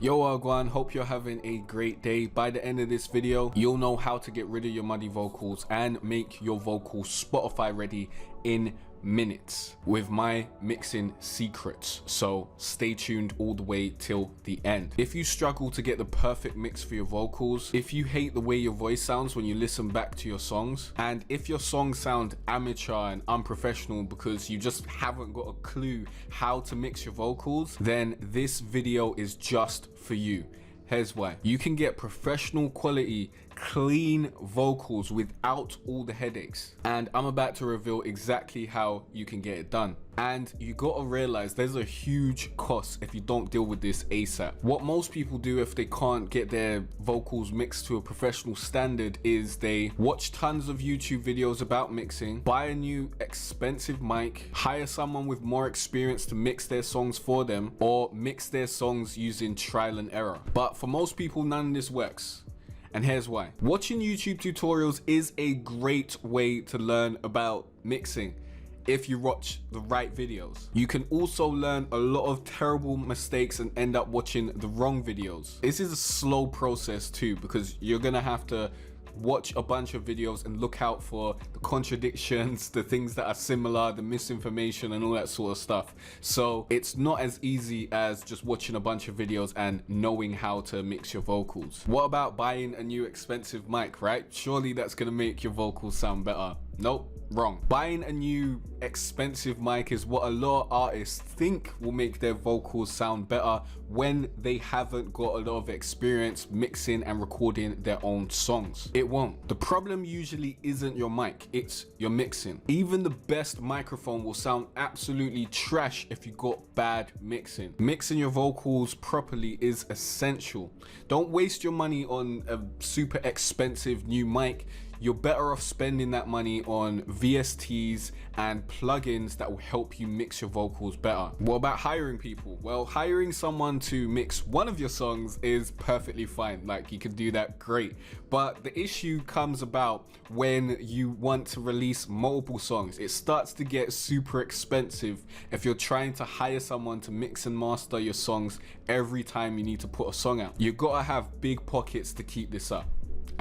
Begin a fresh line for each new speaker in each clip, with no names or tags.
Yo Wagwan, hope you're having a great day. By the end of this video, you'll know how to get rid of your muddy vocals and make your vocals Spotify ready in minutes with my mixing secrets. So stay tuned all the way till the end. If you struggle to get the perfect mix for your vocals, if you hate the way your voice sounds when you listen back to your songs, and if your songs sound amateur and unprofessional because you just haven't got a clue how to mix your vocals, then this video is just for you. Here's why. You can get professional quality, clean vocals without all the headaches. And I'm about to reveal exactly how you can get it done. And you gotta realize there's a huge cost if you don't deal with this ASAP. What most people do if they can't get their vocals mixed to a professional standard is they watch tons of YouTube videos about mixing, buy a new expensive mic, hire someone with more experience to mix their songs for them, or mix their songs using trial and error. But for most people, none of this works. And here's why. Watching YouTube tutorials is a great way to learn about mixing if you watch the right videos. You can also learn a lot of terrible mistakes and end up watching the wrong videos. This is a slow process too, because you're gonna have to watch a bunch of videos and look out for the contradictions, the things that are similar, the misinformation and all that sort of stuff. So it's not as easy as just watching a bunch of videos and knowing how to mix your vocals. What about buying a new expensive mic, right? Surely that's gonna make your vocals sound better. Nope. Wrong. Buying a new expensive mic is what a lot of artists think will make their vocals sound better when they haven't got a lot of experience mixing and recording their own songs. It won't. The problem usually isn't your mic, it's your mixing. Even the best microphone will sound absolutely trash if you got bad mixing. Mixing your vocals properly is essential. Don't waste your money on a super expensive new mic. You're better off spending that money on VSTs and plugins that will help you mix your vocals better. What about hiring people? Well, hiring someone to mix one of your songs is perfectly fine. Like, you can do that great. But the issue comes about when you want to release multiple songs. It starts to get super expensive if you're trying to hire someone to mix and master your songs every time you need to put a song out. You gotta have big pockets to keep this up.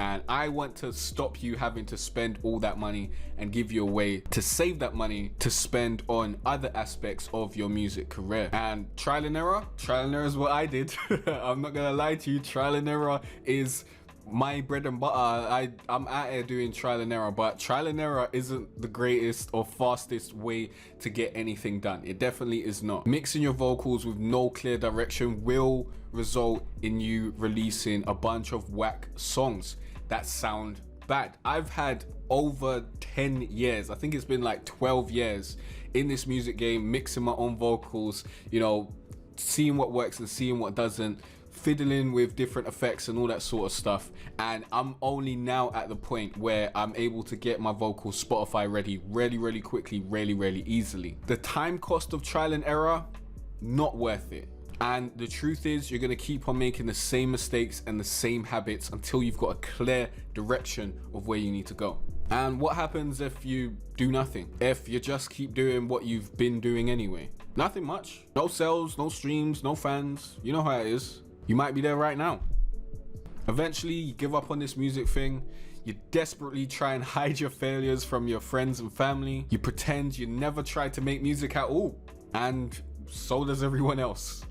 And I want to stop you having to spend all that money and give you a way to save that money to spend on other aspects of your music career. And trial and error is what I did. I'm not gonna lie to you, trial and error is my bread and butter. I'm out here doing trial and error, but trial and error isn't the greatest or fastest way to get anything done. It definitely is not. Mixing your vocals with no clear direction will result in you releasing a bunch of whack songs that sound bad. I've had over 10 years, I think it's been like 12 years in this music game, mixing my own vocals, you know, seeing what works and seeing what doesn't, fiddling with different effects and all that sort of stuff. And I'm only now at the point where I'm able to get my vocals Spotify ready really quickly, really easily. The time cost of trial and error, not worth it. And the truth is, you're gonna keep on making the same mistakes and the same habits until you've got a clear direction of where you need to go. And what happens if you do nothing? If you just keep doing what you've been doing anyway? Nothing much. No sales, no streams, no fans. You know how it is. You might be there right now. Eventually, you give up on this music thing. You desperately try and hide your failures from your friends and family. You pretend you never tried to make music at all. And so does everyone else.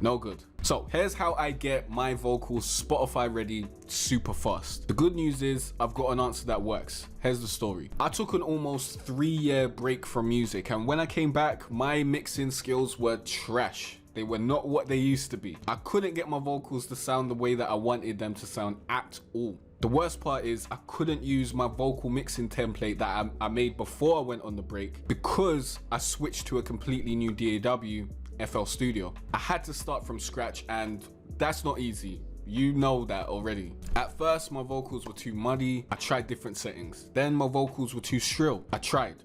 No good. So here's how I get my vocals Spotify ready super fast. The good news is I've got an answer that works. Here's the story. I took an almost 3-year break from music, and when I came back, my mixing skills were trash. They were not what they used to be. I couldn't get my vocals to sound the way that I wanted them to sound at all. The worst part is I couldn't use my vocal mixing template that I made before I went on the break because I switched to a completely new DAW, FL Studio. I had to start from scratch, and that's not easy. You know that already. At first, my vocals were too muddy. I tried different settings. Then my vocals were too shrill. I tried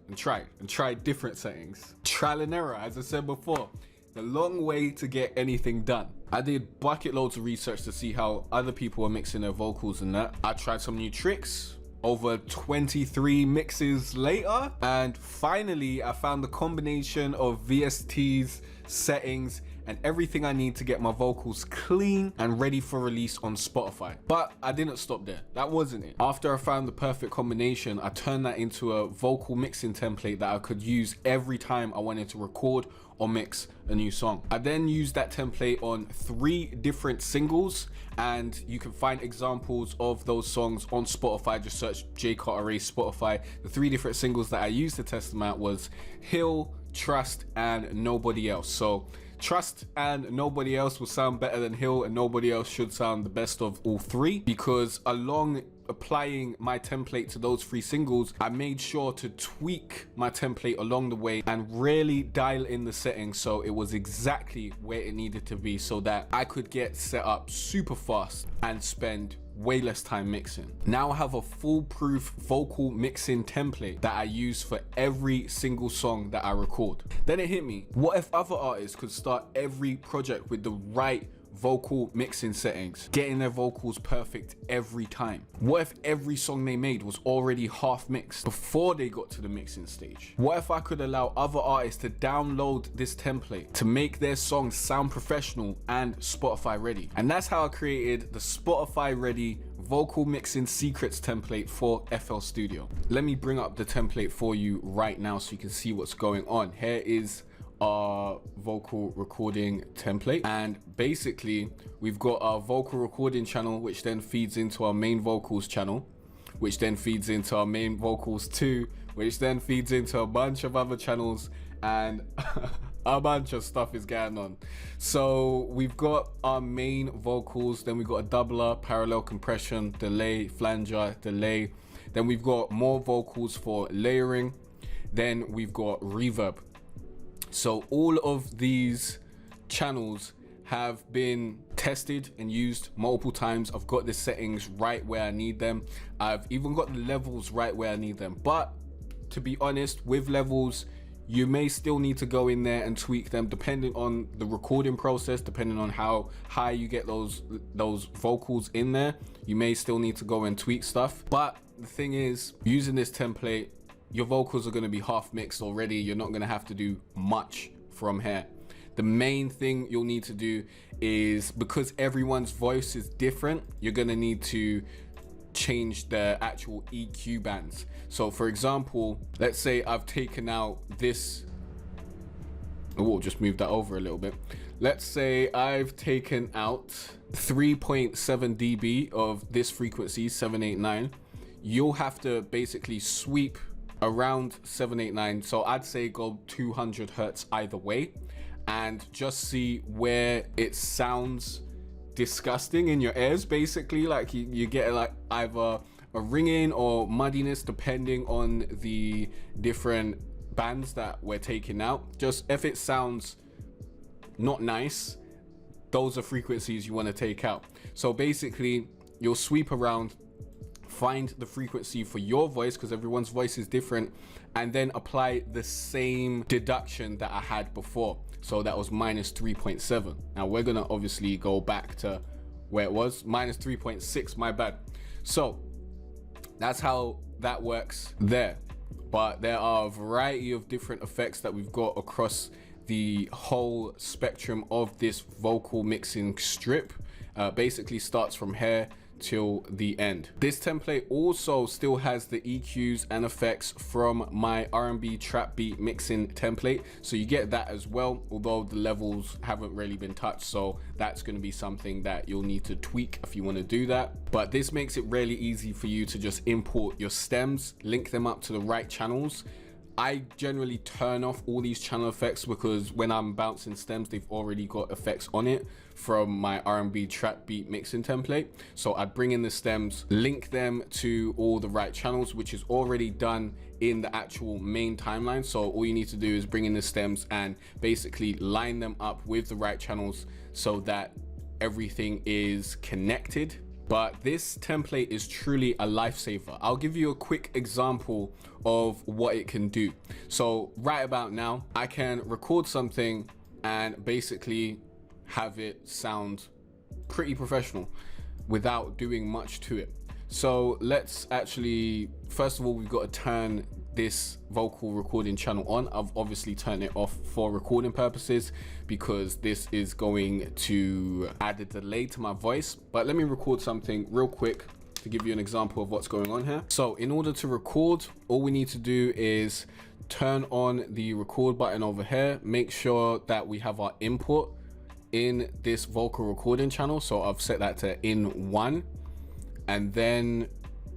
different settings. Trial and error, as I said before. The long way to get anything done. I did bucket loads of research to see how other people were mixing their vocals and that. I tried some new tricks. Over 23 mixes later, and finally I found the combination of VSTs, settings, and everything I need to get my vocals clean and ready for release on Spotify. But I didn't stop there. That wasn't it. After I found the perfect combination, I turned that into a vocal mixing template that I could use every time I wanted to record or mix a new song. I then used that template on 3 different singles, and you can find examples of those songs on Spotify. Just search Jay Cartere Spotify. The 3 different singles that I used to test them out was Hill, Trust, and Nobody Else. So Trust and Nobody Else will sound better than Hill, and Nobody Else should sound the best of all 3, because along applying my template to those 3 singles, I made sure to tweak my template along the way and really dial in the settings so it was exactly where it needed to be, so that I could get set up super fast and spend way less time mixing. Now I have a foolproof vocal mixing template that I use for every single song that I record. Then it hit me, what if other artists could start every project with the right vocal mixing settings, getting their vocals perfect every time? What if every song they made was already half mixed before they got to the mixing stage? What if I could allow other artists to download this template to make their songs sound professional and Spotify ready? And that's how I created the Spotify ready vocal mixing secrets template for FL Studio. Let me bring up the template for you right now so you can see what's going on. Here is our vocal recording template, and basically we've got our vocal recording channel, which then feeds into our main vocals channel, which then feeds into our main vocals 2, which then feeds into a bunch of other channels, and a bunch of stuff is going on. So we've got our main vocals, then we've got a doubler, parallel compression, delay, flanger, delay, then we've got more vocals for layering, then we've got reverb. So all of these channels have been tested and used multiple times. I've got the settings right where I need them. I've even got the levels right where I need them. But to be honest, with levels, you may still need to go in there and tweak them depending on the recording process, depending on how high you get those vocals in there. You may still need to go and tweak stuff. But the thing is, using this template, your vocals are going to be half mixed already. You're not going to have to do much from here. The main thing you'll need to do is, because everyone's voice is different, you're going to need to change the actual EQ bands. So for example, let's say I've taken out this, we'll just move that over a little bit. Let's say I've taken out 3.7 dB of this frequency, 789. You'll have to basically sweep around 789, so I'd say go 200 hertz either way, and just see where it sounds disgusting in your ears. Basically, like you get like either a ringing or muddiness depending on the different bands that we're taking out. Just if it sounds not nice, those are frequencies you want to take out. So basically you'll sweep around, find the frequency for your voice, because everyone's voice is different, and then apply the same deduction that I had before. So that was minus 3.7. Now we're gonna obviously go back to where it was, minus 3.6, my bad. So that's how that works there. But there are a variety of different effects that we've got across the whole spectrum of this vocal mixing strip. Basically starts from here till the end. This template also still has the EQs and effects from my R&B trap beat mixing template, so you get that as well, although the levels haven't really been touched, so that's going to be something that you'll need to tweak if you want to do that. But this makes it really easy for you to just import your stems, link them up to the right channels. I generally turn off all these channel effects because when I'm bouncing stems, they've already got effects on it from my R&B trap beat mixing template. So I'd bring in the stems, link them to all the right channels, which is already done in the actual main timeline. So all you need to do is bring in the stems and basically line them up with the right channels so that everything is connected. But this template is truly a lifesaver. I'll give you a quick example of what it can do. So right about now, I can record something and basically have it sound pretty professional without doing much to it. So let's actually, first of all, we've got to turn this vocal recording channel on. I've obviously turned it off for recording purposes because this is going to add a delay to my voice. But let me record something real quick to give you an example of what's going on here. So in order to record, all we need to do is turn on the record button over here. Make sure that we have our input in this vocal recording channel. So I've set that to in 1, and then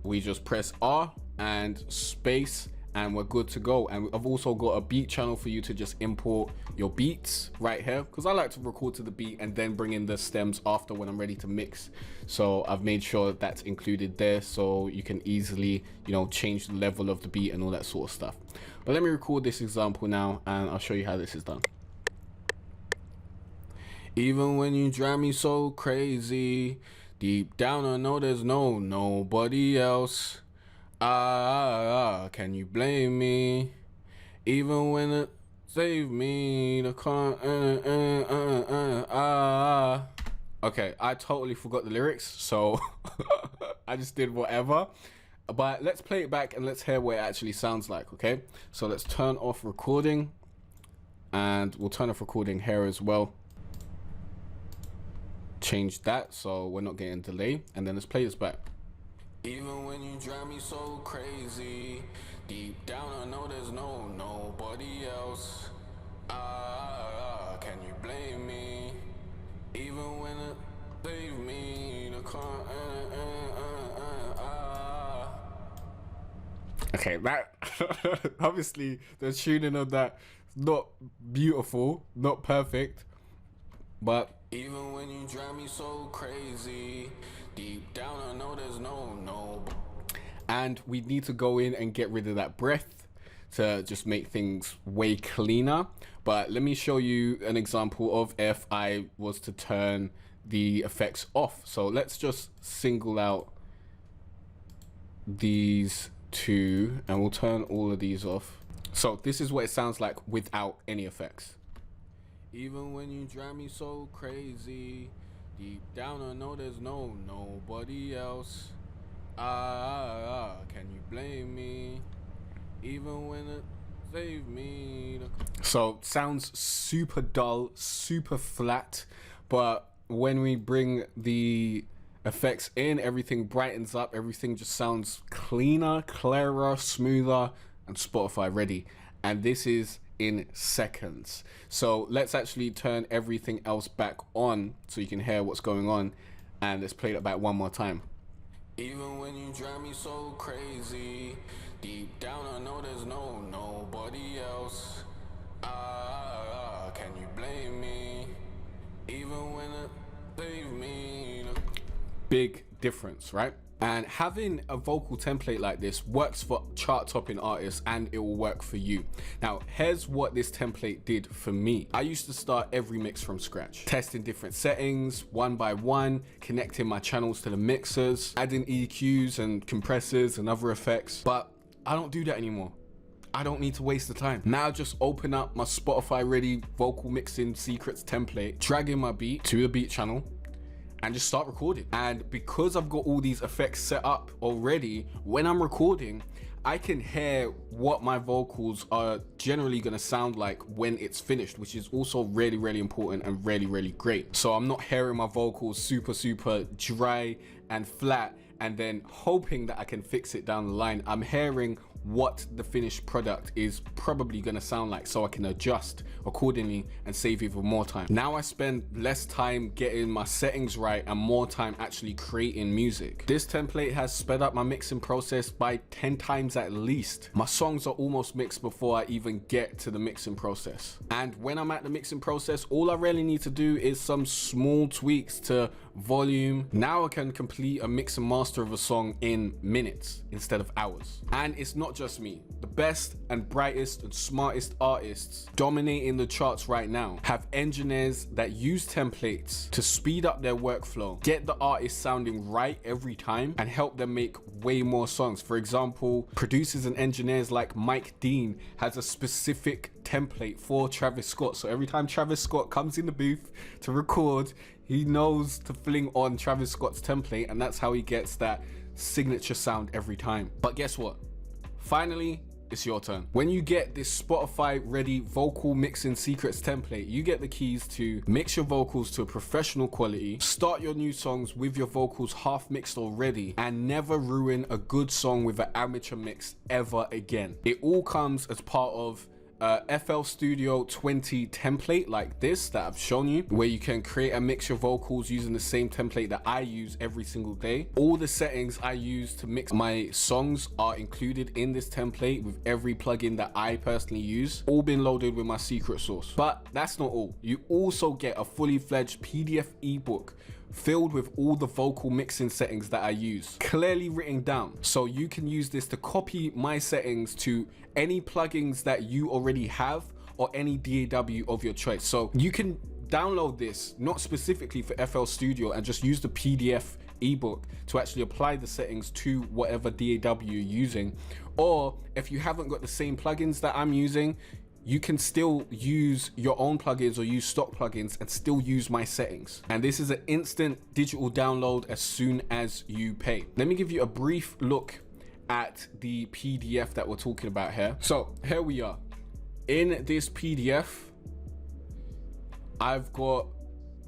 we just press R and space, and we're good to go. And I've also got a beat channel for you to just import your beats right here, because I like to record to the beat and then bring in the stems after when I'm ready to mix. So I've made sure that's included there so you can easily, you know, change the level of the beat and all that sort of stuff. But let me record this example now and I'll show you how this is done. Even when you drive me so crazy, deep down I know there's nobody else. Can you blame me? Even when it save me, the con. Okay, I totally forgot the lyrics, so I just did whatever. But let's play it back and let's hear what it actually sounds like. Okay, so let's turn off recording, and we'll turn off recording here as well. Change that so we're not getting delay, and then let's play this back. Even when you drive me so crazy, deep down I know there's nobody else. Can you blame me? Even when it save me, the con. Okay, that obviously the tuning of that is not beautiful, not perfect, but even when you drive me so crazy, deep down I know there's no. And we need to go in and get rid of that breath to just make things way cleaner. But let me show you an example of if I was to turn the effects off. So let's just single out these two and we'll turn all of these off. So this is what it sounds like without any effects. Even when you drive me so crazy, deep down I know there's nobody else. Can you blame me? Even when it save me. So sounds super dull, super flat, but when we bring the effects in, everything brightens up, everything just sounds cleaner, clearer, smoother, and Spotify ready. And this is in seconds. So let's actually turn everything else back on so you can hear what's going on, and let's play that back one more time. Even when you drive me so crazy, deep down I know there's nobody else. Can you blame me? Even when it save me. Big difference, right? And having a vocal template like this works for chart topping artists, and it will work for you. Now, here's what this template did for me. I used to start every mix from scratch, testing different settings one by one, connecting my channels to the mixers, adding EQs and compressors and other effects. But I don't do that anymore. I don't need to waste the time. Now just open up my Spotify ready vocal mixing secrets template, drag in my beat to the beat channel, and just start recording. And because I've got all these effects set up already, when I'm recording, I can hear what my vocals are generally gonna sound like when it's finished, which is also really, really important and really, really great. So I'm not hearing my vocals super dry and flat and then hoping that I can fix it down the line. I'm hearing what the finished product is probably gonna sound like, so I can adjust accordingly and save even more time. Now I spend less time getting my settings right and more time actually creating music. This template has sped up my mixing process by 10 times at least. My songs are almost mixed before I even get to the mixing process. And when I'm at the mixing process, all I really need to do is some small tweaks to volume. Now I can complete a mix and master of a song in minutes instead of hours. And it's not just me. The best and brightest and smartest artists dominating the charts right now have engineers that use templates to speed up their workflow, get the artist sounding right every time, and help them make way more songs. For example, producers and engineers like Mike Dean has a specific template for Travis Scott. So every time Travis Scott comes in the booth to record, he knows to fling on Travis Scott's template, and that's how he gets that signature sound every time. But guess what? Finally, it's your turn. When you get this Spotify ready vocal mixing secrets template, you get the keys to mix your vocals to a professional quality, start your new songs with your vocals half mixed already, and never ruin a good song with an amateur mix ever again. It all comes as part of FL Studio 20 template like this that I've shown you, where you can create and mix your vocals using the same template that I use every single day. All the settings I use to mix my songs are included in this template with every plugin that I personally use, all been loaded with my secret sauce. But that's not all. You also get a fully fledged PDF ebook filled with all the vocal mixing settings that I use, clearly written down. So you can use this to copy my settings to any plugins that you already have or any DAW of your choice. So you can download this, not specifically for FL Studio, and just use the PDF ebook to actually apply the settings to whatever DAW you're using. Or if you haven't got the same plugins that I'm using, you can still use your own plugins or use stock plugins and still use my settings. And this is an instant digital download as soon as you pay. Let me give you a brief look at the PDF that we're talking about here. So here we are. In this PDF, I've got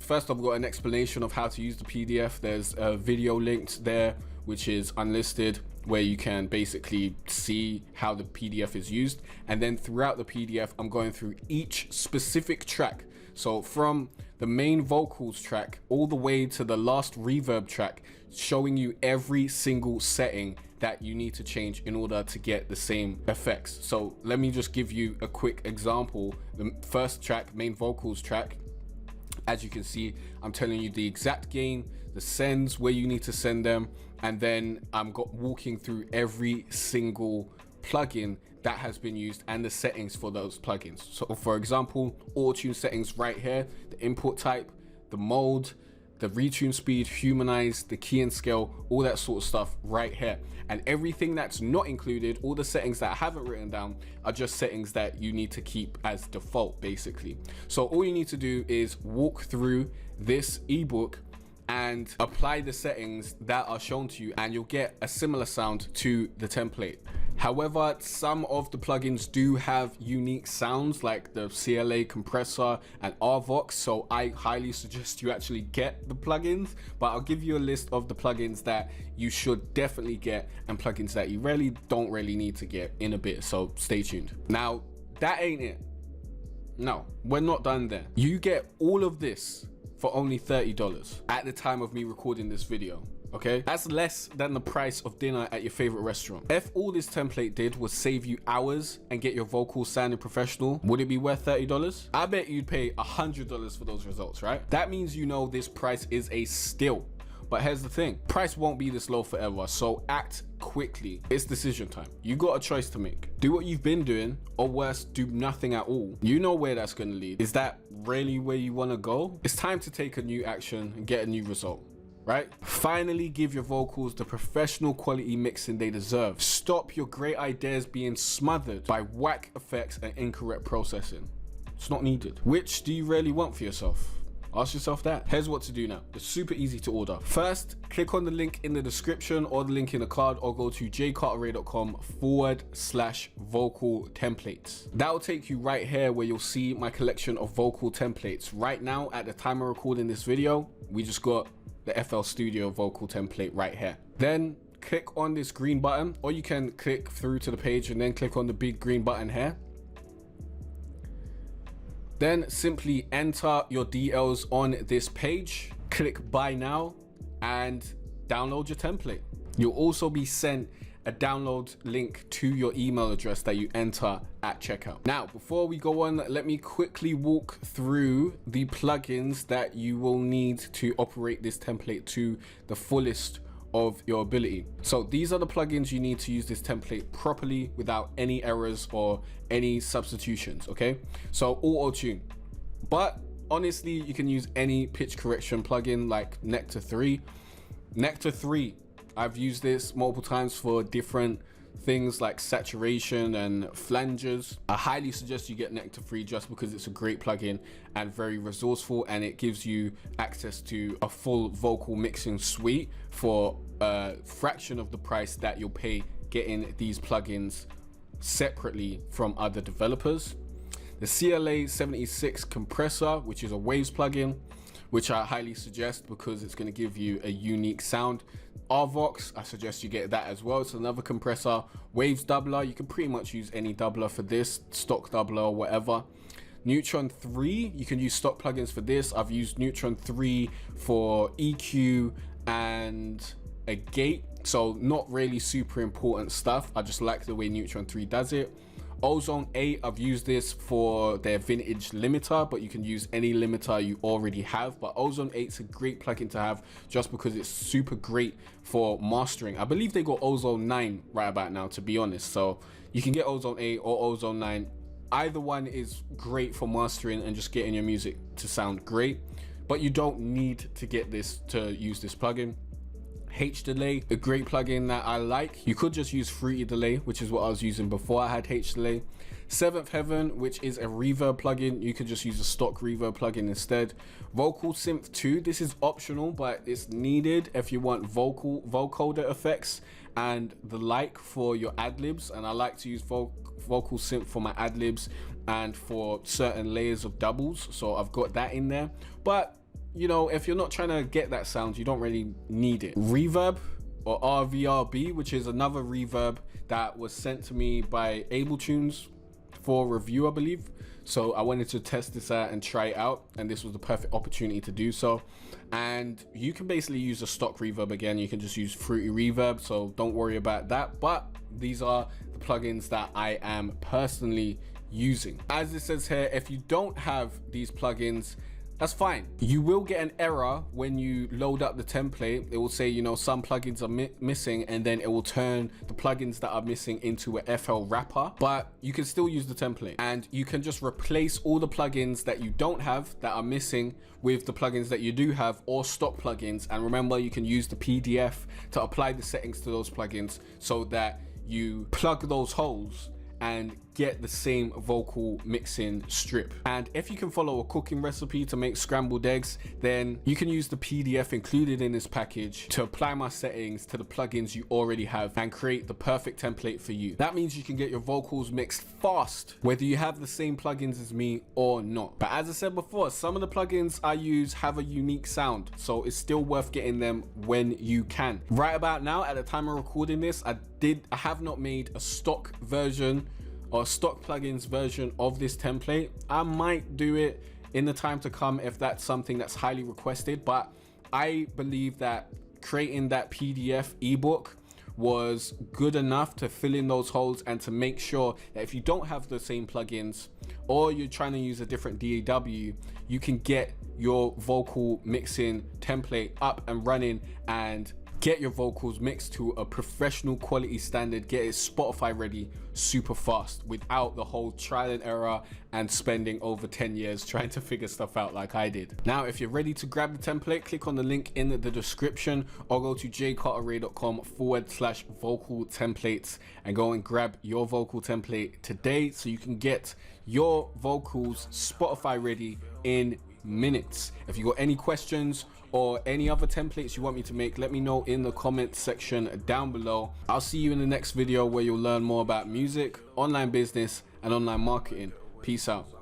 an explanation of how to use the PDF. There's a video linked there, which is unlisted, where you can basically see how the PDF is used. And then throughout the PDF, I'm going through each specific track. So from the main vocals track all the way to the last reverb track, showing you every single setting that you need to change in order to get the same effects. So let me just give you a quick example. The first track, main vocals track, as you can see, I'm telling you the exact gain, the sends, where you need to send them, and then I'm walking through every single plugin that has been used and the settings for those plugins. So for example, auto-tune settings right here, the input type, the mode, the retune speed, humanize, the key and scale, all that sort of stuff right here. And everything that's not included, all the settings that I haven't written down, are just settings that you need to keep as default basically. So all you need to do is walk through this ebook and apply the settings that are shown to you, and you'll get a similar sound to the template. However, some of the plugins do have unique sounds like the CLA compressor and RVox, so I highly suggest you actually get the plugins, but I'll give you a list of the plugins that you should definitely get and plugins that you really don't need to get in a bit, so stay tuned. Now, that ain't it. No, we're not done there. You get all of this for only $30 at the time of me recording this video. Okay, that's less than the price of dinner at your favorite restaurant. If all this template did was save you hours and get your vocals sounding professional, would it be worth $30? I bet you'd pay $100 for those results, right? That means you know this price is a steal. But here's the thing, price won't be this low forever, so act quickly. It's decision time. You got a choice to make. Do what you've been doing, or worse, do nothing at all. You know where that's gonna lead. Is that really where you wanna go? It's time to take a new action and get a new result, right? Finally give your vocals the professional quality mixing they deserve. Stop your great ideas being smothered by whack effects and incorrect processing. It's not needed. Which do you really want for yourself? Ask yourself that. Here's what to do now. It's super easy to order. First, click on the link in the description or the link in the card, or go to jcarteret.com/vocal templates. That will take you right here where you'll see my collection of vocal templates. Right now, at the time of recording this video, we just got the FL Studio vocal template right here. Then click on this green button, or you can click through to the page and then click on the big green button here. Then simply enter your DLs on this page, click buy now, and download your template. You'll also be sent a download link to your email address that you enter at checkout. Now, before we go on, let me quickly walk through the plugins that you will need to operate this template to the fullest of your ability. So these are the plugins you need to use this template properly without any errors or any substitutions, okay? So auto-tune, but honestly, you can use any pitch correction plugin like Nectar 3. Nectar 3, I've used this multiple times for different things like saturation and flanges. I highly suggest you get Nectar 3 just because it's a great plugin and very resourceful, and it gives you access to a full vocal mixing suite for a fraction of the price that you'll pay getting these plugins separately from other developers. The CLA 76 compressor, which is a Waves plugin, which I highly suggest because it's going to give you a unique sound. Arvox, I suggest you get that as well. It's another compressor. Waves doubler, you can pretty much use any doubler for this, stock doubler or whatever. Neutron 3, you can use stock plugins for this. I've used Neutron 3 for EQ and a gate, so not really super important stuff. I just like the way Neutron 3 does it. Ozone 8, I've used this for their vintage limiter, but you can use any limiter you already have. But Ozone 8 is a great plugin to have just because it's super great for mastering. I believe they got Ozone 9 right about now, to be honest. So you can get Ozone 8 or Ozone 9. Either one is great for mastering and just getting your music to sound great, but you don't need to get this to use this plugin. H Delay, a great plugin that I like. You could just use Fruity Delay, which is what I was using before I had H Delay. Seventh Heaven, which is a reverb plugin. You could just use a stock reverb plugin instead. Vocal Synth 2, this is optional, but it's needed if you want vocoder effects and the like for your ad-libs. And I like to use Vocal Synth for my ad-libs and for certain layers of doubles. So I've got that in there. But you know, if you're not trying to get that sound, you don't really need it. Reverb, or RVRB, which is another reverb that was sent to me by AbleTunes for review, I believe. So I wanted to test this out and try it out, and this was the perfect opportunity to do so. And you can basically use a stock reverb again. You can just use Fruity Reverb, so don't worry about that. But these are the plugins that I am personally using. As it says here, if you don't have these plugins, that's fine. You will get an error when you load up the template. It will say, you know, some plugins are missing, and then it will turn the plugins that are missing into a FL wrapper, but you can still use the template, and you can just replace all the plugins that you don't have that are missing with the plugins that you do have, or stock plugins. And remember, you can use the PDF to apply the settings to those plugins so that you plug those holes and get the same vocal mixing strip. And if you can follow a cooking recipe to make scrambled eggs, then you can use the PDF included in this package to apply my settings to the plugins you already have and create the perfect template for you. That means you can get your vocals mixed fast, whether you have the same plugins as me or not. But as I said before, some of the plugins I use have a unique sound, so it's still worth getting them when you can. Right about now, at the time of recording this, I have not made a stock version or stock plugins version of this template. I might do it in the time to come if that's something that's highly requested, but I believe that creating that PDF ebook was good enough to fill in those holes and to make sure that if you don't have the same plugins or you're trying to use a different DAW, you can get your vocal mixing template up and running and get your vocals mixed to a professional quality standard, get it Spotify ready super fast without the whole trial and error and spending over 10 years trying to figure stuff out like I did. Now, if you're ready to grab the template, click on the link in the description or go to jcarteray.com/vocal templates and go and grab your vocal template today so you can get your vocals Spotify ready in minutes. If you got any questions or any other templates you want me to make, let me know in the comment section down below. I'll see you in the next video where you'll learn more about music, online business, and online marketing. Peace out.